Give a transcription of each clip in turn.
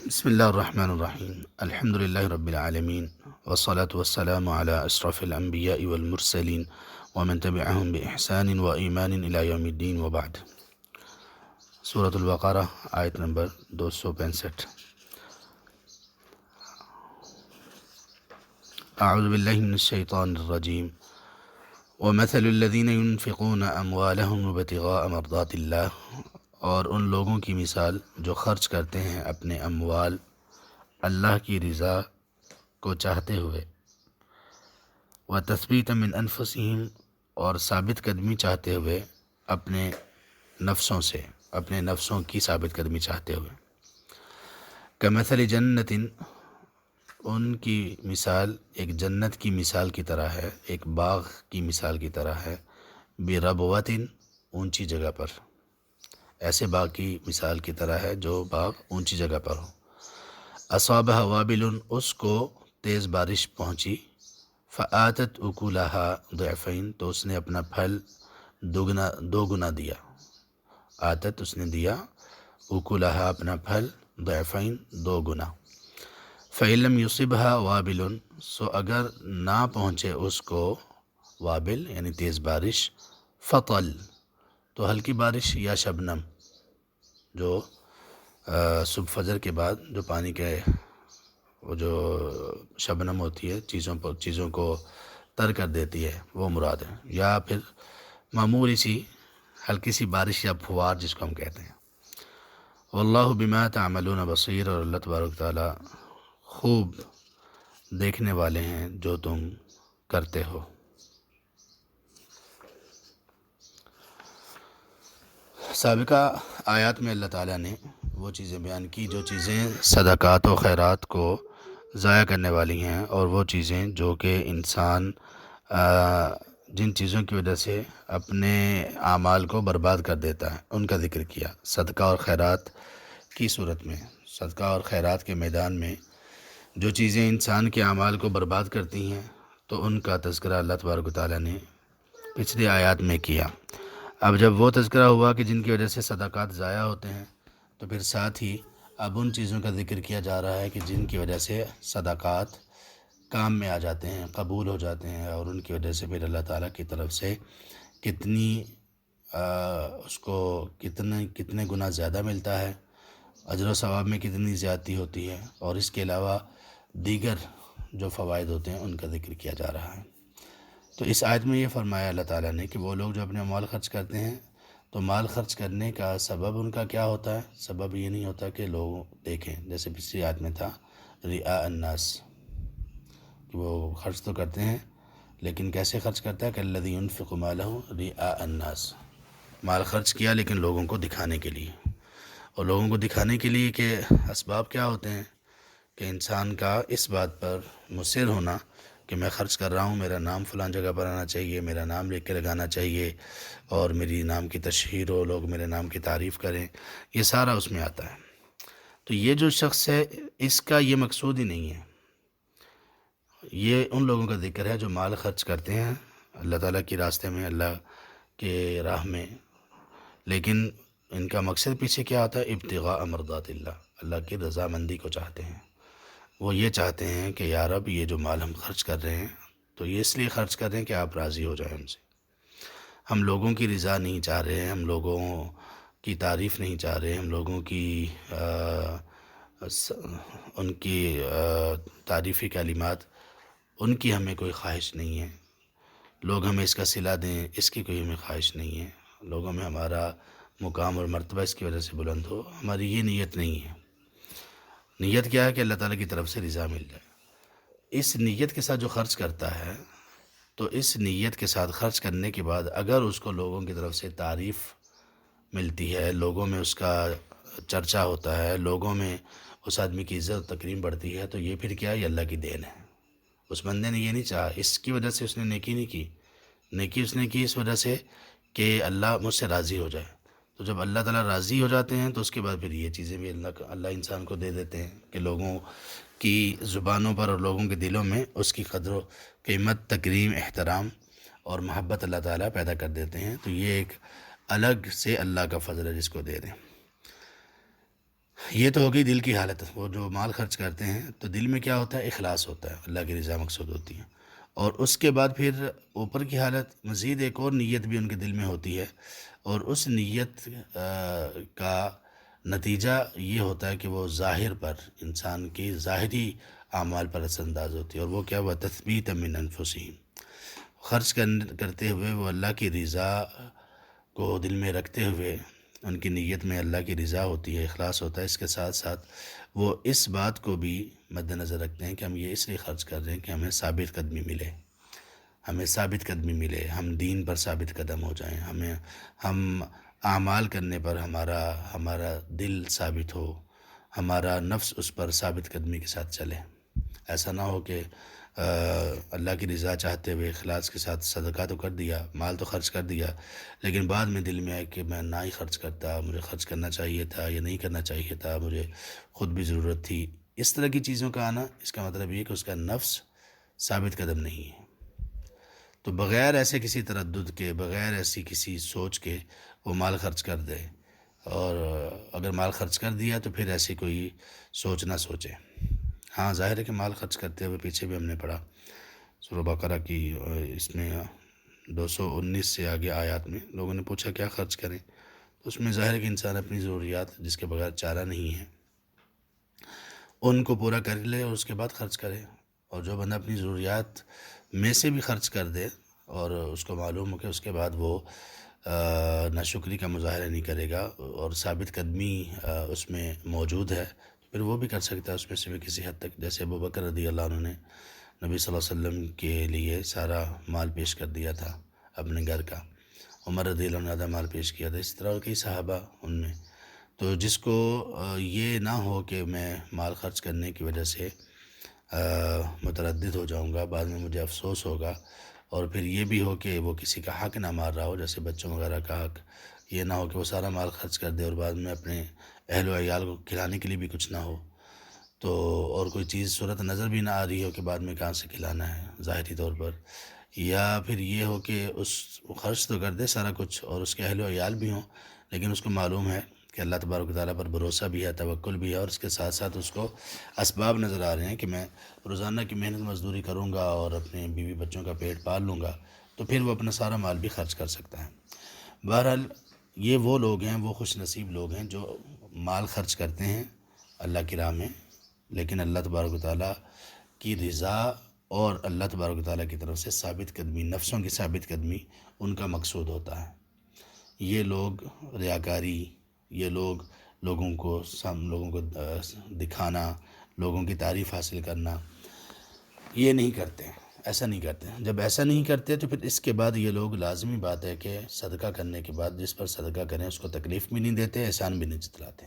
بسم اللہ الرحمن الرحیم الحمد للہ رب العالمین والصلاة والسلام علی اشرف الانبیاء والمرسلین ومن تبعهم بإحسان وإیمان إلی یوم الدین وبعد۔ سورۃ البقرہ آیت نمبر 265۔ اعوذ باللہ من الشیطان الرجیم ومثل الذین ينفقون اموالهم ابتغاء مرضات اللہ، اور ان لوگوں کی مثال جو خرچ کرتے ہیں اپنے اموال اللہ کی رضا کو چاہتے ہوئے، وتثبیتا من انفسہم، اور ثابت قدمی چاہتے ہوئے اپنے نفسوں سے، اپنے نفسوں کی ثابت قدمی چاہتے ہوئے، کمثل جنت، ان کی مثال ایک جنت کی مثال کی طرح ہے، ایک باغ کی مثال کی طرح ہے، بربوۃ، اونچی جگہ پر، ایسے باغ کی مثال کی طرح ہے جو باغ اونچی جگہ پر ہو، اصابہ وابل، اس کو تیز بارش پہنچی، فآتت اکلہا ضعفین، تو اس نے اپنا پھل دو گنا دیا، آتت اس نے دیا، اکلہا اپنا پھل، ضعفین دو گنا، فإن لم یصبھا وابل، سو اگر نہ پہنچے اس کو وابل یعنی تیز بارش، فطل، تو ہلکی بارش یا شبنم، جو صبح فجر کے بعد جو پانی کے وہ جو شبنم ہوتی ہے چیزوں کو تر کر دیتی ہے، وہ مراد ہے، یا پھر معمولی سی ہلکی سی بارش یا پھوار جس کو ہم کہتے ہیں۔ واللہ بما تعملون بصیر، اور اللہ تبارک تعالیٰ خوب دیکھنے والے ہیں جو تم کرتے ہو۔ سابقہ آیات میں اللہ تعالیٰ نے وہ چیزیں بیان کی جو چیزیں صدقات و خیرات کو ضائع کرنے والی ہیں، اور وہ چیزیں جو کہ انسان جن چیزوں کی وجہ سے اپنے اعمال کو برباد کر دیتا ہے، ان کا ذکر کیا۔ صدقہ اور خیرات کی صورت میں، صدقہ اور خیرات کے میدان میں جو چیزیں انسان کے اعمال کو برباد کرتی ہیں، تو ان کا تذکرہ اللہ تبارک و تعالیٰ نے پچھلی آیات میں کیا۔ اب جب وہ تذکرہ ہوا کہ جن کی وجہ سے صدقات ضائع ہوتے ہیں، تو پھر ساتھ ہی اب ان چیزوں کا ذکر کیا جا رہا ہے کہ جن کی وجہ سے صدقات کام میں آ جاتے ہیں، قبول ہو جاتے ہیں، اور ان کی وجہ سے پھر اللہ تعالیٰ کی طرف سے کتنی اس کو کتنے گنا زیادہ ملتا ہے، اجر و ثواب میں کتنی زیادتی ہوتی ہے، اور اس کے علاوہ دیگر جو فوائد ہوتے ہیں ان کا ذکر کیا جا رہا ہے۔ تو اس آیت میں یہ فرمایا اللہ تعالیٰ نے کہ وہ لوگ جو اپنے مال خرچ کرتے ہیں، تو مال خرچ کرنے کا سبب ان کا کیا ہوتا ہے؟ سبب یہ نہیں ہوتا کہ لوگ دیکھیں، جیسے پچھلی آیت میں تھا رعاء الناس، کہ وہ خرچ تو کرتے ہیں لیکن کیسے خرچ کرتا ہے؟ کالذی ينفق مالہ رعاء الناس، مال خرچ کیا لیکن لوگوں کو دکھانے کے لیے، اور لوگوں کو دکھانے کے لیے کہ اسباب کیا ہوتے ہیں کہ انسان کا اس بات پر مصر ہونا کہ میں خرچ کر رہا ہوں، میرا نام فلاں جگہ پر آنا چاہیے، میرا نام لکھ کے لگانا چاہیے، اور میری نام کی تشہیر ہو، لوگ میرے نام کی تعریف کریں، یہ سارا اس میں آتا ہے۔ تو یہ جو شخص ہے اس کا یہ مقصود ہی نہیں ہے، یہ ان لوگوں کا ذکر ہے جو مال خرچ کرتے ہیں اللہ تعالیٰ کی راستے میں، اللہ کے راہ میں، لیکن ان کا مقصد پیچھے کیا ہوتا ہے؟ ابتغاء مرضات اللہ، اللہ کی رضامندی کو چاہتے ہیں۔ وہ یہ چاہتے ہیں کہ یا رب یہ جو مال ہم خرچ کر رہے ہیں تو یہ اس لیے خرچ کر رہے ہیں کہ آپ راضی ہو جائیں ہم سے، ہم لوگوں کی رضا نہیں چاہ رہے ہیں، ہم لوگوں کی تعریف نہیں چاہ رہے، ہم لوگوں کی ان کی تعریفی کلمات، ان کی ہمیں کوئی خواہش نہیں ہے، لوگ ہمیں اس کا صلہ دیں، اس کی کوئی ہمیں خواہش نہیں ہے، لوگوں میں ہمارا مقام اور مرتبہ اس کی وجہ سے بلند ہو، ہماری یہ نیت نہیں ہے۔ نیت کیا ہے؟ کہ اللہ تعالیٰ کی طرف سے رضا مل جائے۔ اس نیت کے ساتھ جو خرچ کرتا ہے، تو اس نیت کے ساتھ خرچ کرنے کے بعد اگر اس کو لوگوں کی طرف سے تعریف ملتی ہے، لوگوں میں اس کا چرچا ہوتا ہے، لوگوں میں اس آدمی کی عزت و تکریم بڑھتی ہے، تو یہ پھر کیا ہے؟ یہ اللہ کی دین ہے۔ اس بندے نے یہ نہیں چاہا، اس کی وجہ سے اس نے نیکی نہیں کی، نیکی اس نے کی اس وجہ سے کہ اللہ مجھ سے راضی ہو جائے۔ تو جب اللہ تعالیٰ راضی ہو جاتے ہیں تو اس کے بعد پھر یہ چیزیں بھی اللہ انسان کو دے دیتے ہیں کہ لوگوں کی زبانوں پر اور لوگوں کے دلوں میں اس کی قدر و قیمت، تکریم، احترام اور محبت اللہ تعالیٰ پیدا کر دیتے ہیں۔ تو یہ ایک الگ سے اللہ کا فضل ہے جس کو دے دیں۔ یہ تو ہو گئی دل کی حالت. وہ جو مال خرچ کرتے ہیں تو دل میں کیا ہوتا ہے؟ اخلاص ہوتا ہے، اللہ کی رضا مقصود ہوتی ہے. اور اس کے بعد پھر اوپر کی حالت، مزید ایک اور نیت بھی ان کے دل میں ہوتی ہے، اور اس نیت کا نتیجہ یہ ہوتا ہے کہ وہ ظاہر پر، انسان کی ظاہری اعمال پر اثر انداز ہوتی ہے. اور وہ کیا ہوا؟ تثبیت من انفسہم. خرچ کرتے ہوئے وہ اللہ کی رضا کو دل میں رکھتے ہوئے، ان کی نیت میں اللہ کی رضا ہوتی ہے، اخلاص ہوتا ہے. اس کے ساتھ ساتھ وہ اس بات کو بھی مد نظر رکھتے ہیں کہ ہم یہ اس لیے خرچ کر رہے ہیں کہ ہمیں ثابت قدمی ملے، ہمیں ثابت قدمی ملے، ہم دین پر ثابت قدم ہو جائیں، ہم اعمال کرنے پر ہمارا دل ثابت ہو، ہمارا نفس اس پر ثابت قدمی کے ساتھ چلے. ایسا نہ ہو کہ اللہ کی رضا چاہتے ہوئے اخلاص کے ساتھ صدقہ تو کر دیا، مال تو خرچ کر دیا، لیکن بعد میں دل میں آئے کہ میں نہ ہی خرچ کرتا، مجھے خرچ کرنا چاہیے تھا یا نہیں کرنا چاہیے تھا، مجھے خود بھی ضرورت تھی. اس طرح کی چیزوں کا آنا، اس کا مطلب یہ کہ اس کا نفس ثابت قدم نہیں ہے. تو بغیر ایسے کسی تردد کے، بغیر ایسی کسی سوچ کے وہ مال خرچ کر دے. اور اگر مال خرچ کر دیا تو پھر ایسی کوئی سوچ نہ سوچے. ہاں ظاہر ہے کہ مال خرچ کرتے ہوئے پیچھے بھی ہم نے پڑھا سورہ بقرہ کی، اس میں 219 سے آگے آیات میں لوگوں نے پوچھا کیا خرچ کریں، تو اس میں ظاہر ہے کہ انسان اپنی ضروریات جس کے بغیر چارہ نہیں ہے ان کو پورا کر لے اور اس کے بعد خرچ کرے. اور جو بندہ اپنی ضروریات میں سے بھی خرچ کر دے اور اس کو معلوم ہو کہ اس کے بعد وہ ناشکری کا مظاہرہ نہیں کرے گا اور ثابت قدمی اس میں موجود ہے، پھر وہ بھی کر سکتا ہے اس میں سے بھی کسی حد تک. جیسے ابوبکر رضی اللہ عنہ نے نبی صلی اللہ علیہ وسلم کے لیے سارا مال پیش کر دیا تھا اپنے گھر کا، عمر رضی اللہ عنہ آدھا مال پیش کیا تھا، اس طرح کئی صحابہ ان میں. تو جس کو یہ نہ ہو کہ میں مال خرچ کرنے کی وجہ سے متردد ہو جاؤں گا، بعد میں مجھے افسوس ہوگا، اور پھر یہ بھی ہو کہ وہ کسی کا حق نہ مار رہا ہو، جیسے بچوں وغیرہ کا حق، یہ نہ ہو کہ وہ سارا مال خرچ کر دے اور بعد میں اپنے اہل و عیال کو کھلانے کے لیے بھی کچھ نہ ہو، تو اور کوئی چیز صورت نظر بھی نہ آ رہی ہو کہ بعد میں کہاں سے کھلانا ہے ظاہری طور پر. یا پھر یہ ہو کہ اس خرچ تو کر دے سارا کچھ اور اس کے اہل و عیال بھی ہوں، لیکن اس کو معلوم ہے کہ اللہ تبارک و تعالیٰ پر بھروسہ بھی ہے، توکل بھی ہے، اور اس کے ساتھ ساتھ اس کو اسباب نظر آ رہے ہیں کہ میں روزانہ کی محنت مزدوری کروں گا اور اپنے بیوی بچوں کا پیٹ پال لوں گا، تو پھر وہ اپنا سارا مال بھی خرچ کر سکتا ہے. بہرحال یہ وہ لوگ ہیں، وہ خوش نصیب لوگ ہیں جو مال خرچ کرتے ہیں اللہ کی راہ میں، لیکن اللہ تبارک و تعالیٰ کی رضا اور اللہ تبارک و تعالیٰ کی طرف سے ثابت قدمی، نفسوں کی ثابت قدمی ان کا مقصود ہوتا ہے. یہ لوگ ریاکاری، یہ لوگوں کو دکھانا، لوگوں کی تعریف حاصل کرنا، یہ نہیں کرتے، ایسا نہیں کرتے. جب ایسا نہیں کرتے تو پھر اس کے بعد یہ لوگ لازمی بات ہے کہ صدقہ کرنے کے بعد جس پر صدقہ کریں اس کو تکلیف بھی نہیں دیتے، احسان بھی نہیں جتلاتے.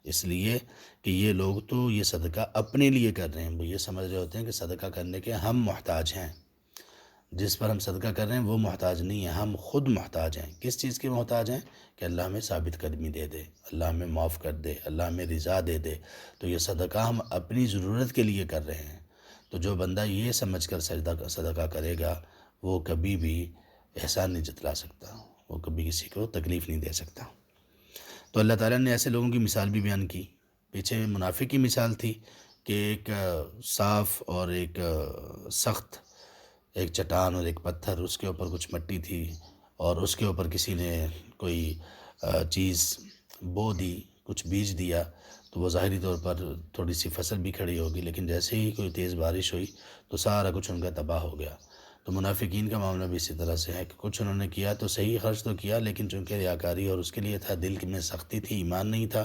اس لیے کہ یہ لوگ تو یہ صدقہ اپنے لیے کر رہے ہیں، وہ یہ سمجھ رہے ہوتے ہیں کہ صدقہ کرنے کے ہم محتاج ہیں، جس پر ہم صدقہ کر رہے ہیں وہ محتاج نہیں ہے، ہم خود محتاج ہیں. کس چیز کے محتاج ہیں؟ کہ اللہ ہمیں ثابت قدمی دے دے، اللہ ہمیں معاف کر دے، اللہ ہمیں رضا دے دے. تو یہ صدقہ ہم اپنی ضرورت کے لیے کر رہے ہیں. تو جو بندہ یہ سمجھ کر صدقہ کرے گا وہ کبھی بھی احسان نہیں جتلا سکتا، وہ کبھی کسی کو تکلیف نہیں دے سکتا. تو اللہ تعالیٰ نے ایسے لوگوں کی مثال بھی بیان کی. پیچھے منافق کی مثال تھی کہ ایک صاف اور ایک سخت، ایک چٹان اور ایک پتھر، اس کے اوپر کچھ مٹی تھی اور اس کے اوپر کسی نے کوئی چیز بو دی، کچھ بیج دیا، تو وہ ظاہری طور پر تھوڑی سی فصل بھی کھڑی ہوگی، لیکن جیسے ہی کوئی تیز بارش ہوئی تو سارا کچھ ان کا تباہ ہو گیا. تو منافقین کا معاملہ بھی اسی طرح سے ہے کہ کچھ انہوں نے کیا تو صحیح، خرچ تو کیا، لیکن چونکہ ریاکاری اور اس کے لیے تھا، دل میں سختی تھی، ایمان نہیں تھا،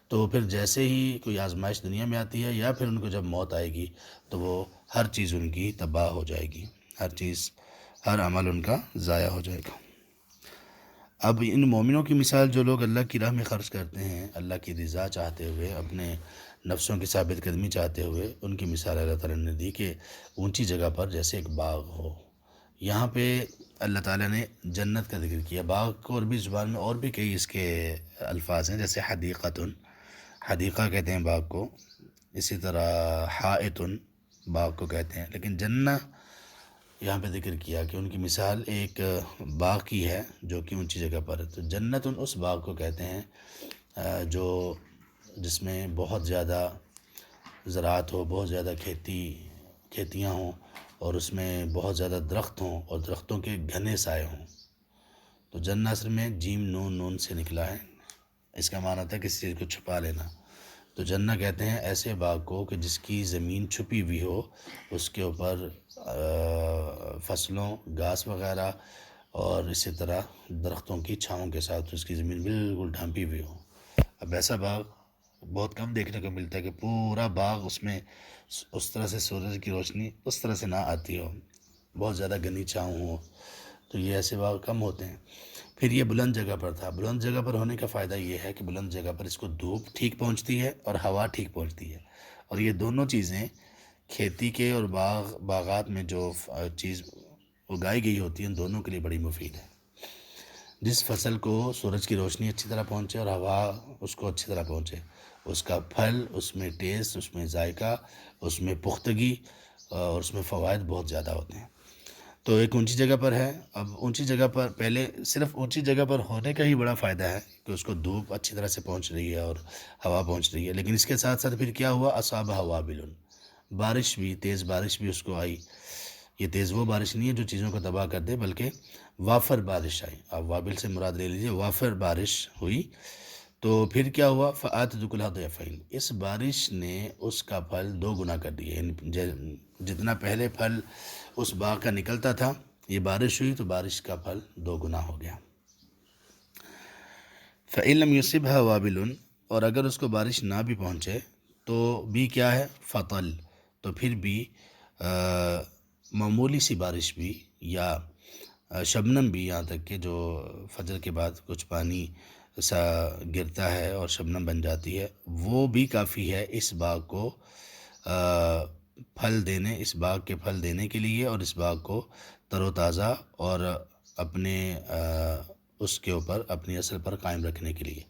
تو پھر جیسے ہی کوئی آزمائش دنیا میں آتی ہے یا پھر ان کو جب موت آئے گی تو وہ ہر چیز ان کی تباہ ہو جائے گی، ہر عمل ان کا ضائع ہو جائے گا. اب ان مومنوں کی مثال جو لوگ اللہ کی راہ میں خرچ کرتے ہیں اللہ کی رضا چاہتے ہوئے، اپنے نفسوں کی ثابت قدمی چاہتے ہوئے، ان کی مثال اللہ تعالیٰ نے دی کہ اونچی جگہ پر جیسے ایک باغ ہو. یہاں پہ اللہ تعالیٰ نے جنت کا ذکر کیا. باغ کو عربی زبان میں اور بھی کئی اس کے الفاظ ہیں، جیسے حدیقتن، حدیقہ کہتے ہیں باغ کو، اسی طرح حائطن باغ کو کہتے ہیں. لیکن جنت یہاں پہ ذکر کیا کہ ان کی مثال ایک باغ کی ہے جو کہ اونچی جگہ پر ہے. تو جنت اس باغ کو کہتے ہیں جو جس میں بہت زیادہ زراعت ہو، بہت زیادہ کھیتیاں ہوں، اور اس میں بہت زیادہ درخت ہوں اور درختوں کے گھنے سائے ہوں۔ تو جن اصل میں جیم نون نون سے نکلا ہے، اس کا معنی تھا کسی چیز کو چھپا لینا۔ تو جنہ کہتے ہیں ایسے باغ کو کہ جس کی زمین چھپی ہوئی ہو، اس کے اوپر فصلوں، گھاس وغیرہ اور اسی طرح درختوں کی چھاؤں کے ساتھ اس کی زمین بالکل ڈھانپی ہوئی ہو۔ اب ایسا باغ بہت کم دیکھنے کو ملتا ہے کہ پورا باغ اس میں اس طرح سے سورج کی روشنی اس طرح سے نہ آتی ہو، بہت زیادہ گھنی چھاؤں ہو، تو یہ ایسے باغ کم ہوتے ہیں۔ پھر یہ بلند جگہ پر تھا۔ بلند جگہ پر ہونے کا فائدہ یہ ہے کہ بلند جگہ پر اس کو دھوپ ٹھیک پہنچتی ہے اور ہوا ٹھیک پہنچتی ہے، اور یہ دونوں چیزیں کھیتی کے اور باغات میں جو چیز اگائی گئی ہوتی ہیں دونوں کے لیے بڑی مفید ہے۔ جس فصل کو سورج کی روشنی اچھی طرح پہنچے اور ہوا اس کو اچھی طرح پہنچے، اس کا پھل، اس میں ٹیسٹ، اس میں ذائقہ، اس میں پختگی اور اس میں فوائد بہت زیادہ ہوتے ہیں۔ تو ایک اونچی جگہ پر ہے۔ اب اونچی جگہ پر پہلے صرف اونچی جگہ پر ہونے کا ہی بڑا فائدہ ہے کہ اس کو دھوپ اچھی طرح سے پہنچ رہی ہے اور ہوا پہنچ رہی ہے، لیکن اس کے ساتھ ساتھ پھر کیا ہوا؟ اصابہ وابل، بارش بھی، تیز بارش بھی اس کو آئی۔ یہ تیز وہ بارش نہیں ہے جو چیزوں کو تباہ کر دے، بلکہ وافر بارش آئی۔ اب وابل سے مراد لے لیجیے، وافر بارش ہوئی۔ تو پھر کیا ہوا؟ فآتت اکلھا ضعفین، اس بارش نے اس کا پھل دو گنا کر دیا، یعنی جتنا پہلے پھل اس باغ کا نکلتا تھا، یہ بارش ہوئی تو بارش کا پھل دو گنا ہو گیا۔ فإن لم يصبها وابل، اور اگر اس کو بارش نہ بھی پہنچے تو بھی کیا ہے؟ فطل، تو پھر بھی معمولی سی بارش بھی، یا شبنم بھی، یہاں تک کہ جو فجر کے بعد کچھ پانی سا گرتا ہے اور شبنم بن جاتی ہے، وہ بھی کافی ہے اس باغ کو پھل دینے، اس باغ کے پھل دینے کے لیے، اور اس باغ کو تر و تازہ اور اپنے اس کے اوپر اپنی اصل پر قائم رکھنے کے لیے،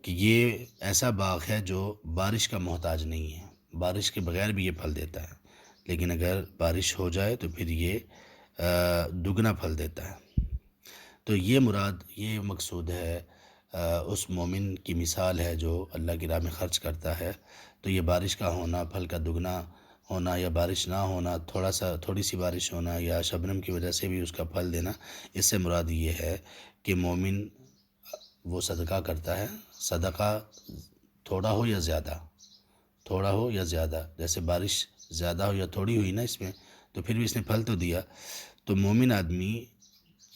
کہ یہ ایسا باغ ہے جو بارش کا محتاج نہیں ہے، بارش کے بغیر بھی یہ پھل دیتا ہے، لیکن اگر بارش ہو جائے تو پھر یہ دگنا پھل دیتا ہے۔ تو یہ مراد، یہ مقصود ہے، اس مومن کی مثال ہے جو اللہ کی راہ میں خرچ کرتا ہے۔ تو یہ بارش کا ہونا، پھل کا دگنا ہونا، یا بارش نہ ہونا، تھوڑی سی بارش ہونا، یا شبنم کی وجہ سے بھی اس کا پھل دینا، اس سے مراد یہ ہے کہ مومن وہ صدقہ کرتا ہے، صدقہ تھوڑا ہو یا زیادہ، تھوڑا ہو یا زیادہ، جیسے بارش زیادہ ہو یا تھوڑی ہوئی نا اس میں، تو پھر بھی اس نے پھل تو دیا۔ تو مومن آدمی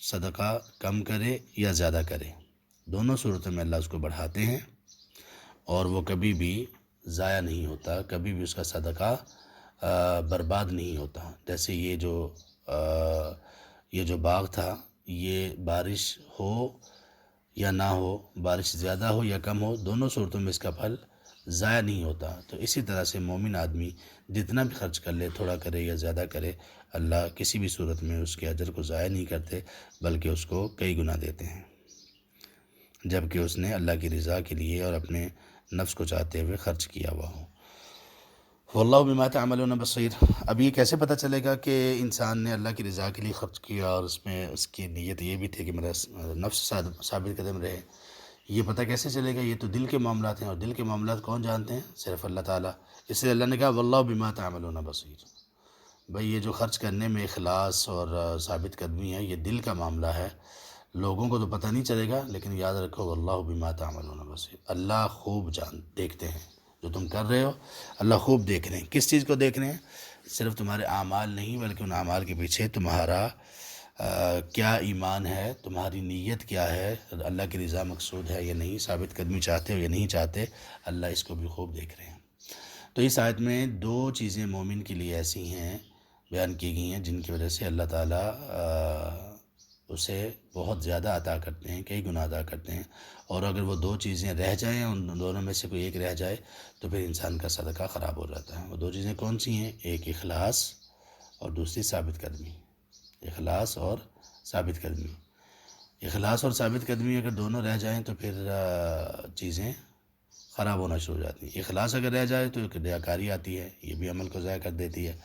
صدقہ کم کرے یا زیادہ کرے، دونوں صورتوں میں اللہ اس کو بڑھاتے ہیں، اور وہ کبھی بھی ضائع نہیں ہوتا، کبھی بھی اس کا صدقہ برباد نہیں ہوتا۔ جیسے یہ جو باغ تھا، یہ بارش ہو یا نہ ہو، بارش زیادہ ہو یا کم ہو، دونوں صورتوں میں اس کا پھل ضائع نہیں ہوتا۔ تو اسی طرح سے مومن آدمی جتنا بھی خرچ کر لے، تھوڑا کرے یا زیادہ کرے، اللہ کسی بھی صورت میں اس کے اجر کو ضائع نہیں کرتے، بلکہ اس کو کئی گنا دیتے ہیں، جبکہ اس نے اللہ کی رضا کے لیے اور اپنے نفس کو چاہتے ہوئے خرچ کیا ہوا ہو۔ واللہ بما تعملون بصیر۔ اب یہ کیسے پتہ چلے گا کہ انسان نے اللہ کی رضا کے لیے خرچ کیا اور اس میں اس کی نیت یہ بھی تھی کہ میرا نفس ثابت قدم رہے؟ یہ پتہ کیسے چلے گا؟ یہ تو دل کے معاملات ہیں، اور دل کے معاملات کون جانتے ہیں؟ صرف اللہ تعالیٰ۔ اس لیے اللہ نے کہا واللہ بما تعملون بصیر۔ بھئی یہ جو خرچ کرنے میں اخلاص اور ثابت قدمی ہے، یہ دل کا معاملہ ہے، لوگوں کو تو پتہ نہیں چلے گا، لیکن یاد رکھو واللہ بما تعملون بصیر، اللہ خوب دیکھتے ہیں جو تم کر رہے ہو، اللہ خوب دیکھ رہے ہیں۔ کس چیز کو دیکھ رہے ہیں؟ صرف تمہارے اعمال نہیں، بلکہ ان اعمال کے پیچھے تمہارا کیا ایمان ہے، تمہاری نیت کیا ہے، اللہ کی رضا مقصود ہے یا نہیں، ثابت قدمی چاہتے ہو یا نہیں چاہتے، اللہ اس کو بھی خوب دیکھ رہے ہیں۔ تو اس آیت میں دو چیزیں مومن کے لیے ایسی ہیں بیان کی گئی ہیں جن کی وجہ سے اللہ تعالیٰ اسے بہت زیادہ عطا کرتے ہیں، کئی گنا عطا کرتے ہیں، اور اگر وہ دو چیزیں رہ جائیں، ان دونوں میں سے کوئی ایک رہ جائے، تو پھر انسان کا صدقہ خراب ہو جاتا ہے۔ وہ دو چیزیں کون سی ہیں؟ ایک اخلاص اور دوسری ثابت قدمی۔ اخلاص اور ثابت قدمی، اخلاص اور ثابت قدمی اگر دونوں رہ جائیں تو پھر چیزیں خراب ہونا شروع ہو جاتی ہیں۔ اخلاص اگر رہ جائے تو ایک ریاکاری آتی ہے، یہ بھی عمل کو ضائع کر دیتی ہے،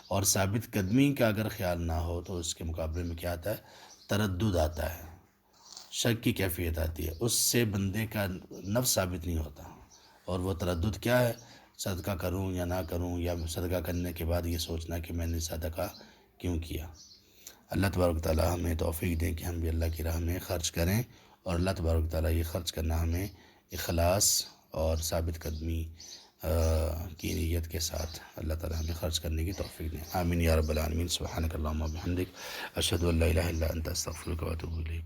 اور ثابت قدمی کا اگر خیال نہ ہو تو اس کے مقابلے میں کیا آتا ہے؟ تردد آتا ہے، شک کی کیفیت آتی ہے، اس سے بندے کا نفس ثابت نہیں ہوتا، اور وہ تردد کیا ہے؟ صدقہ کروں یا نہ کروں، یا صدقہ کرنے کے بعد یہ سوچنا کہ میں نے صدقہ کیوں کیا۔ اللہ تبارک تعالیٰ ہمیں توفیق دیں کہ ہم بھی اللہ کی راہ میں خرچ کریں، اور اللہ تبارک تعالیٰ یہ خرچ کرنا ہمیں اخلاص اور ثابت قدمی کی نیت کے ساتھ اللہ تعالیٰ ہمیں خرچ کرنے کی توفیق دیں۔ آمین یا رب العالمین۔ سبحانک اللہم و بحمدک، اشہد ان لا الہ الا انت، استغفرک و اتوب الیک۔